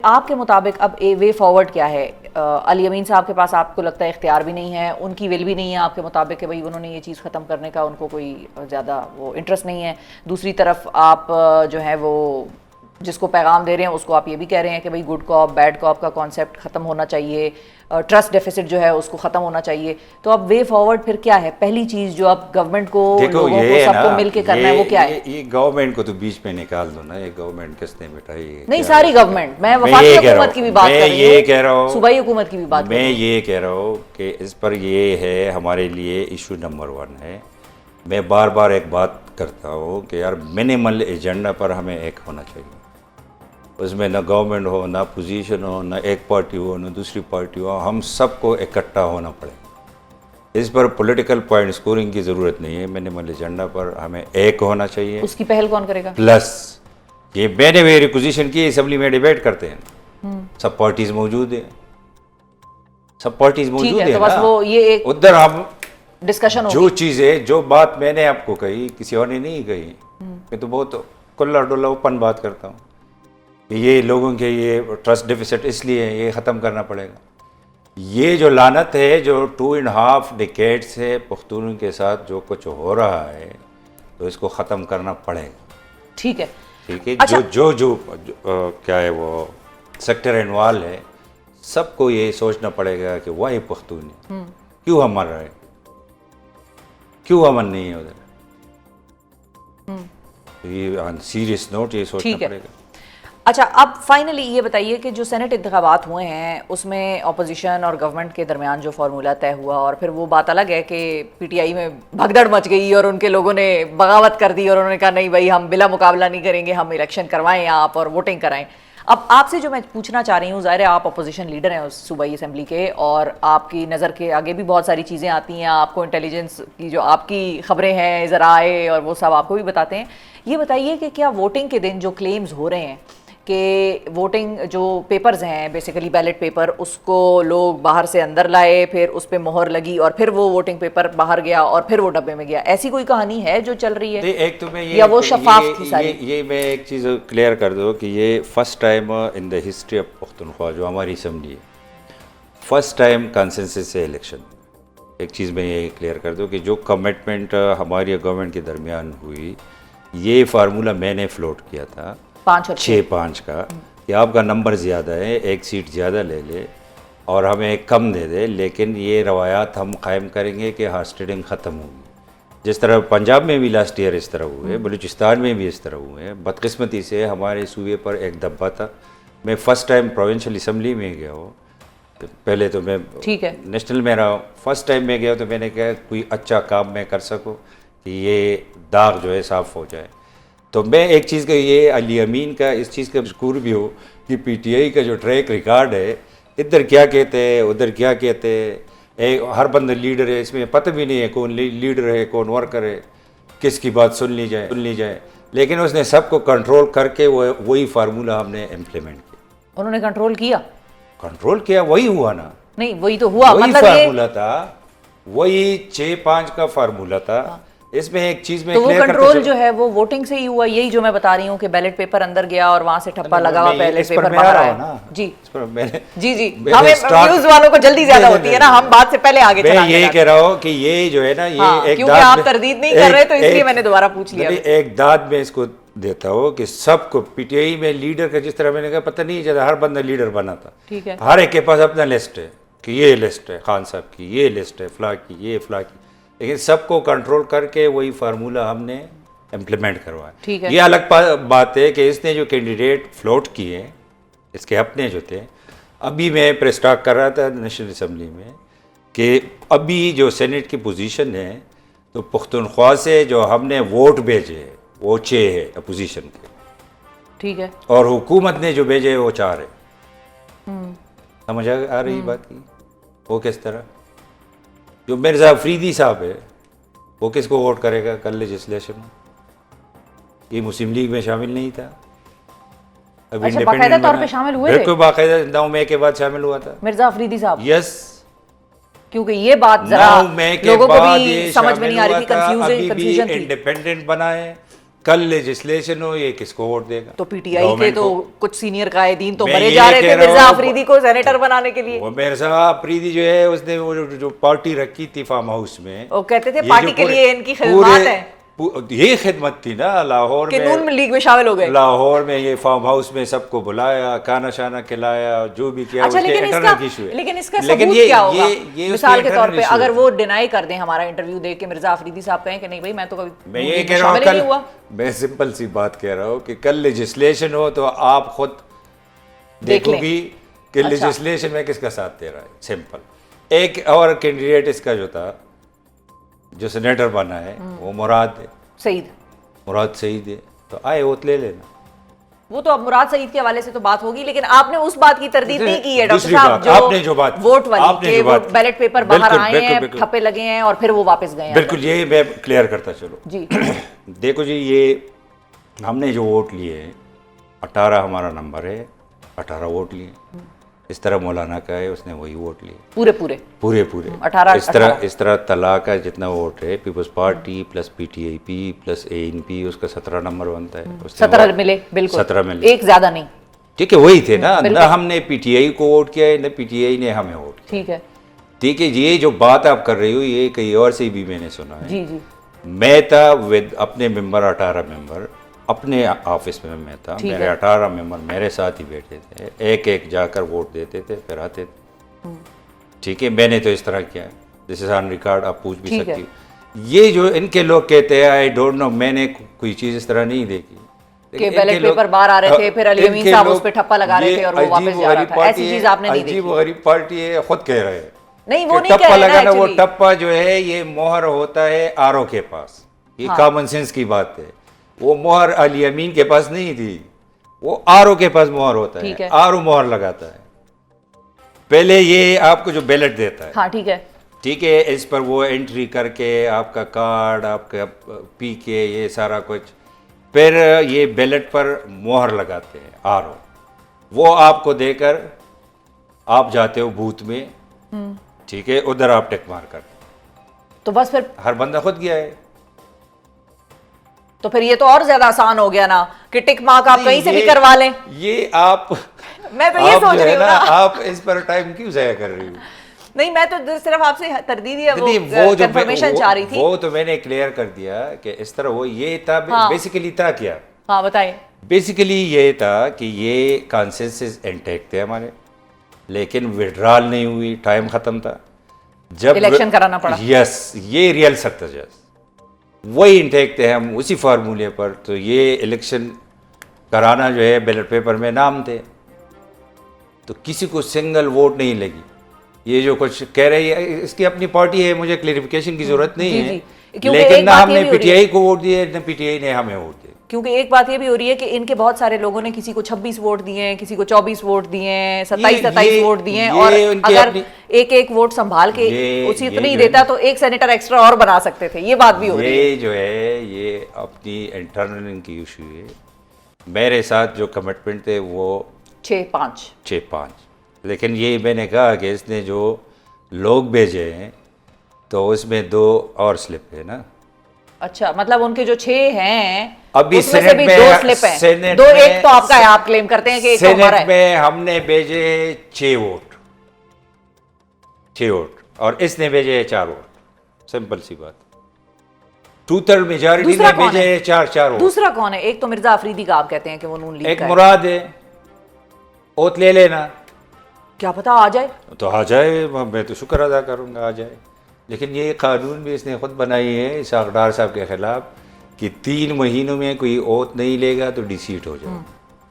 आपके मुताबिक अब ए वे फॉरवर्ड क्या है? अली अमीन साहब के पास आपको लगता है इख्तियार भी नहीं है, उनकी विल भी नहीं है आपके मुताबिक कि भाई उन्होंने ये चीज़ ख़त्म करने का उनको कोई ज़्यादा वो इंटरेस्ट नहीं है। दूसरी तरफ आप जो है वो जिसको पैगाम दे रहे हैं उसको आप ये भी कह रहे हैं कि भाई गुड कॉप बैड कॉप का कॉन्सेप्ट ख़त्म होना चाहिए, ट्रस्ट डेफिसिट जो है उसको ख़त्म होना चाहिए। तो अब वे फॉरवर्ड फिर क्या है? पहली चीज़ जो आप गवर्नमेंट को, लोगों को, सबको मिल के करना है वो क्या है? ये गवर्नमेंट को तो बीच में निकाल दो ना, ये गवर्नमेंट किसने बिठाई? नहीं, सारी गवर्नमेंट, मैं वफाकी हुकूमत की भी बात कर रही हूँ, ये कह रहा हूँ, सूबाई हुकूमत की भी बात, मैं ये कह रहा हूँ कि इस पर ये है हमारे लिए इशू नंबर 1 है। मैं बार बार एक बात करता हूँ कि यार मिनिमल एजेंडा पर हमें एक होना चाहिए, उसमें ना गवर्नमेंट हो, ना पोजीशन हो, ना एक पार्टी हो, ना दूसरी पार्टी हो, हम सबको इकट्ठा होना पड़ेगा। इस पर पॉलिटिकल पॉइंट स्कोरिंग की ज़रूरत नहीं है, मिनिमल एजेंडा पर हमें एक होना चाहिए। उसकी पहल कौन करेगा? प्लस ये मैंने मेरी पोजीशन की, असेंबली में डिबेट करते हैं, सब पार्टीज मौजूद है, सब पार्टीज मौजूद है, तो बस वो ये एक उधर हम डिस्कशन होगी। जो चीज़ें, जो बात मैंने आपको कही किसी और ने नहीं कही, मैं तो बहुत खुला डुल्ला ओपन बात करता हूँ। ये लोगों के ये ट्रस्ट डेफिसिट इसलिए ये ख़त्म करना पड़ेगा। ये जो लानत है जो 2.5 डिकेड से पख्तूनों के साथ जो कुछ हो रहा है, तो इसको ख़त्म करना पड़ेगा। ठीक है, अच्छा। जो क्या है वो सेक्टर इन्वॉल्व है, सबको ये सोचना पड़ेगा कि वाही पख्तून है, क्यों हम मर रहे हैं, क्यों अमन नहीं है उधर। ये ऑन सीरियस नोट ये सोचना पड़ेगा। अच्छा, अब फाइनली ये बताइए कि जो सेनेट इंतखाबात हुए हैं उसमें अपोजिशन और गवर्नमेंट के दरमियान जो फार्मूला तय हुआ, और फिर वो बात अलग है कि पीटीआई में भगदड़ मच गई और उनके लोगों ने बगावत कर दी और उन्होंने कहा नहीं भाई हम बिला मुकाबला नहीं करेंगे, हम इलेक्शन करवाएं आप और वोटिंग कराएं। अब आपसे जो मैं पूछना चाह रही हूँ, ज़ाहिर है आप अपोजिशन लीडर हैं उस सूबाई असेंबली के और आपकी नज़र के आगे भी बहुत सारी चीज़ें आती हैं, आपको इंटेलिजेंस की जो आपकी खबरें हैं ज़राए और वो सब आपको भी बताते हैं। ये बताइए कि क्या वोटिंग के दिन जो क्लेम्स हो रहे हैं कि वोटिंग जो पेपर्स हैं बेसिकली बैलेट पेपर, उसको लोग बाहर से अंदर लाए, फिर उस पर मोहर लगी और फिर वो वोटिंग पेपर बाहर गया और फिर वो डब्बे में गया, ऐसी कोई कहानी है जो चल रही है? एक तो मैं ये, या वो शफाफ थी सारी? ये मैं एक चीज़ क्लियर कर दूँ कि ये first time in the history of Pakhtunkhwa जो हमारी असेंबली है, फर्स्ट टाइम कंसेंसस से इलेक्शन। एक चीज़ मैं ये क्लियर कर दूँ कि जो कमिटमेंट हमारी गवर्नमेंट के दरमियान हुई, ये फार्मूला मैंने फ्लोट किया था 6-5 का, कि आपका नंबर ज़्यादा है, एक सीट ज़्यादा ले ले और हमें कम दे दे, लेकिन ये रवायात हम कायम करेंगे कि हास्टेडिंग ख़त्म होगी। जिस तरह पंजाब में भी लास्ट ईयर इस तरह हुए, बलूचिस्तान में भी इस तरह हुए। बदकिस्मती से हमारे सूबे पर एक दब्बा था। मैं फ़र्स्ट टाइम प्रोविंशियल असम्बली में गया हूँ, पहले तो मैं नेशनल में रहा हूँ, फर्स्ट टाइम में गया तो मैंने कहा कोई अच्छा काम मैं कर सकूँ कि ये दाग जो है साफ़ हो जाए। तो मैं एक चीज़ का ये अली अमीन का इस चीज़ का मशकूर भी हो कि पीटीआई का जो ट्रैक रिकॉर्ड है, इधर क्या कहते हैं उधर क्या कहते हैं, हर बंदा लीडर है, इसमें पता भी नहीं है कौन लीडर है कौन वर्कर है, किसकी बात सुन ली जाए, लेकिन उसने सबको कंट्रोल करके वही फार्मूला हमने इम्प्लीमेंट किया। उन्होंने कंट्रोल किया, वही हुआ ना? नहीं, वही तो हुआ, वही मतलब फार्मूला था, वही 6-5 का फार्मूला था। इसमें एक चीज में तो वो कंट्रोल जो है वो वोटिंग से ही हुआ, यही जो मैं बता रही हूँ कि बैलेट पेपर अंदर गया और वहां से ठप्पा लगा हुआ बैलेट पेपर बाहर आया। जी हमें न्यूज़ वालों को जल्दी ज्यादा होती है ना, हम बात से पहले आगे चला। मैं ये कह रहा हूँ कि ये जो है ना, ये एक क्योंकि आप तरदीद नहीं कर रहे तो इसलिए मैंने दोबारा पूछ लिया। एक दाद में इसको देता हूँ कि सबको पीटीआई में लीडर का, जिस तरह मैंने कहा पता नहीं चला, हर बंदा लीडर बना था, ठीक है, हर एक के पास अपना लिस्ट है कि ये लिस्ट है खान साहब की, ये लिस्ट है फला की, ये फला की, लेकिन सबको कंट्रोल करके वही फार्मूला हमने इम्प्लीमेंट करवाया। ठीक है, ये अलग बात है कि इसने जो कैंडिडेट फ्लोट किए इसके अपने जो थे, अभी मैं प्रेस टॉक कर रहा था नेशनल असम्बली में कि अभी जो सेनेट की पोजीशन है, तो पख्तूनख्वा से जो हमने वोट भेजे वो 6 है अपोजिशन के, ठीक है, और हुकूमत ने जो भेजे वो 4 है। समझ आ रही बात की? वो किस तरह, जो मिर्ज़ा अफरीदी साहब है वो किसको वोट करेगा कल लेजिस्लेशन में? ये मुस्लिम लीग में शामिल नहीं था, अब इंडिपेंडेंट तौर पे शामिल हुए थे, बिल्कुल बाकायदा 9 मई के बाद शामिल हुआ था मिर्ज़ा अफरीदी साहब। यस, क्योंकि ये बात जरा लोगों को भी समझ में नहीं आ रही थी, कंफ्यूजन थी। इंडिपेंडेंट बनाए कल लेजिस्लेशन हो, ये किसको वोट देगा? तो पीटीआई के गवर्नमेंट तो को। कुछ सीनियर कायदीन तो मैं मरे ये जा रहे कह थे रहा मिर्जा हूँ, अफरीदी को सेनेटर बनाने के लिए। वो मिर्जा अफरीदी जो है उसने वो जो पार्टी रखी थी फार्म हाउस में, वो कहते थे ये पार्टी जो के पूरे- लिए इनकी पूरे- खिदमत है यही खिदमत थी ना लाहौर कि में। नून लीग में शामिल हो गए। लाहौर में ये फार्म हाउस में सबको बुलाया, खाना शाना खिलाया, जो भी किया। अच्छा, उसके लेकिन इंटरनल इसका इशू है। लेकिन इसका लेकिन सबूत ये क्या होगा? ये मिसाल के तौर internal पे issue अगर है। वो डिनाई कर दें हमारा इंटरव्यू देख के, मिर्जा अफरीदी साहब कहें कि नहीं भाई मैं तो कभी मैं नून ये लीग कह में रहा हूँ, शामिल ही कल नहीं हुआ। मैं सिंपल सी बात कह रहा हूँ कि कल लेजिस्लेशन हो तो आप खुद देख लें। देखोगी कि अच्छा। लेजिस्लेशन में किसका साथ दे रहा है। सिंपल। एक और कैंडिडेट इसका जो था, जो सेनेटर बना है, वो मुराद सईद है, तो आए वोट ले लेना। वो तो अब मुराद सईद के हवाले से तो बात होगी, लेकिन आपने उस बात की तरदीद नहीं की है डॉक्टर दूसरी साहब, बात, आपने जो बात वोट वाली आपने के जो वो बात की। बैलेट पेपर बाहर बिल्कुल, आए बिल्कुल, हैं, बिल्कुल। ठप्पे लगे हैं और फिर वो वापस गए हैं बिल्कुल, ये मैं क्लियर करता चलो। जी। देखो जी, ये हमने जो वोट लिए 18 हमारा नंबर है, 18 वोट लिए। इस तरह मौलाना का है, उसने वही वोट लिए पूरे पूरे 18 इस तरह तला का जितना वोट है, पीपल्स पार्टी प्लस पीटीआईपी प्लस एएनपी, उसका 17 नंबर बनता है। उसने 17 मिले, बिल्कुल 17 मिले, एक ज्यादा नहीं। ठीक है, वही थे ना। बिल्कुल। ना हमने पीटीआई को वोट किया है, ना पीटीआई ने हमें वोट किया। ठीक है ठीक है, ये जो बात आप कर रही हो, ये कहीं और से भी मैंने सुना है। जी जी। मैं था विद अपने मेंबर 18 मेंबर, अपने ऑफिस में मैं था, ठीक मेरे है। 18 मेंबर मेरे साथ ही बैठे थे, एक एक जाकर वोट देते थे, फिर आते थे। ठीक है, मैंने तो इस तरह किया है, दिस इज ऑन रिकॉर्ड, आप पूछ भी ठीक सकती हो। ये जो इनके लोग कहते हैं, आई डोंट नो, मैंने कोई चीज़ इस तरह नहीं देखी कि इनके बैलेट लोग- पेपर बाहर आ रहे थे, फिर अली अमीन इनके साहब उस लोग- पे ठप्पा लगा रहे ये थे और वो वापस अजीब जा रहा गरीब था। पार्टी ऐसी है, चीज आपने नहीं अजीब देखी। गरीब पार्टी है, खुद कह रहे हैं। नहीं, वो कि नहीं कह टप्पा रहे ना लगाना, वो actually। टप्पा जो है ये मोहर होता है आरओ के पास, ये हाँ। कॉमन सेंस की बात है। वो मोहर अली अमीन के पास नहीं थी, वो आरओ के पास मोहर होता ठीक है, है। आरओ मोहर लगाता है। पहले ये आपको जो बैलेट देता है, हाँ ठीक है। ठीक है, इस पर वो एंट्री करके आपका कार्ड, आपका पी के, ये सारा कुछ, फिर ये बैलेट पर मोहर लगाते हैं आरओ, वो आपको देकर आप जाते हो बूथ में। ठीक है, उधर आप टिक मार कर, तो बस फिर हर बंदा खुद गया है। तो फिर ये तो और ज्यादा आसान हो गया ना कि टिक मार्क आप कहीं से भी करवा लें। ये आप मैं तो ये आप सोच जो रही है हूँ ना, ना। आप इस पर टाइम क्यों ज़ाया कर रही हो? नहीं, मैं तो सिर्फ आपसे तरदीद या वो नहीं, वो जो कंफर्मेशन चाह रही थी। वो तो मैंने क्लियर कर दिया कि इस तरह वो ये था। हाँ। बेसिकली था क्या? हाँ बताइए। बेसिकली ये था कि ये कॉन्सेंसस इंटैक्ट थे हमारे, लेकिन विड्रॉल नहीं हुई, टाइम ख़त्म था, जब इलेक्शन कराना पड़ा। यस, ये रियल सक्सेस, वही इंटैक्ट थे हम उसी फार्मूले पर। तो ये इलेक्शन कराना जो है, बैलेट पेपर में नाम थे, तो किसी को सिंगल वोट नहीं लगी। ये जो कुछ कह रही है, इसकी अपनी पार्टी है, मुझे क्लेरिफिकेशन की जरूरत नहीं जी, है। जी। क्योंकि लेकिन एक ना बात ये हमने भी हो रही है। पीटीआई को वोट दिए, ना पीटीआई ने हमें वोट दिए। क्योंकि एक बात ये भी हो रही है कि इनके बहुत सारे लोगों ने किसी को 26 वोट दिए हैं, किसी को 24 वोट दिए हैं, 27 वोट दिए हैं, और उनकी अगर अपनी- एक एक वोट संभाल के उसी ये इतनी जो देता है- तो एक सेनेटर एक्स्ट्रा और बना सकते थे। ये बात भी हो रही है। ये जो है, ये अपनी इंटरनल इनकी इशू है। मेरे साथ जो कमिटमेंट थे वो 6-5 6-5, लेकिन ये मैंने कहा कि इसने जो लोग भेजे हैं तो उसमें 2 और स्लिप है ना। अच्छा, मतलब उनके जो 6 हैं अभी उसमें से सेनेट भी में 2 स्लिप हैं। सेनेट 2 में- एक तो आपका है, आप क्लेम करते हैं कि एक तो हमारा सेनेट है। में हमने भेजे 6 वोट, 6 वोट, और इसने भेजे 4 वोट। सिंपल सी बात। 2/3 मेजॉरिटी दूसरा ने कौन भेजे है? 4 वोट। दूसरा कौन है? एक तो मिर्जा अफरीदी का आप कहते हैं कि वो नून लीग एक का है। मुराद है, ओत ले लेना, क्या पता आ जाए। तो आ जाए, मैं तो शुक्र अदा करूंगा आ जाए। लेकिन ये कानून भी इसने खुद बनाई है इसाक डार साहब के खिलाफ कि 3 महीनों में कोई ओत नहीं लेगा तो डिसीट हो जाए।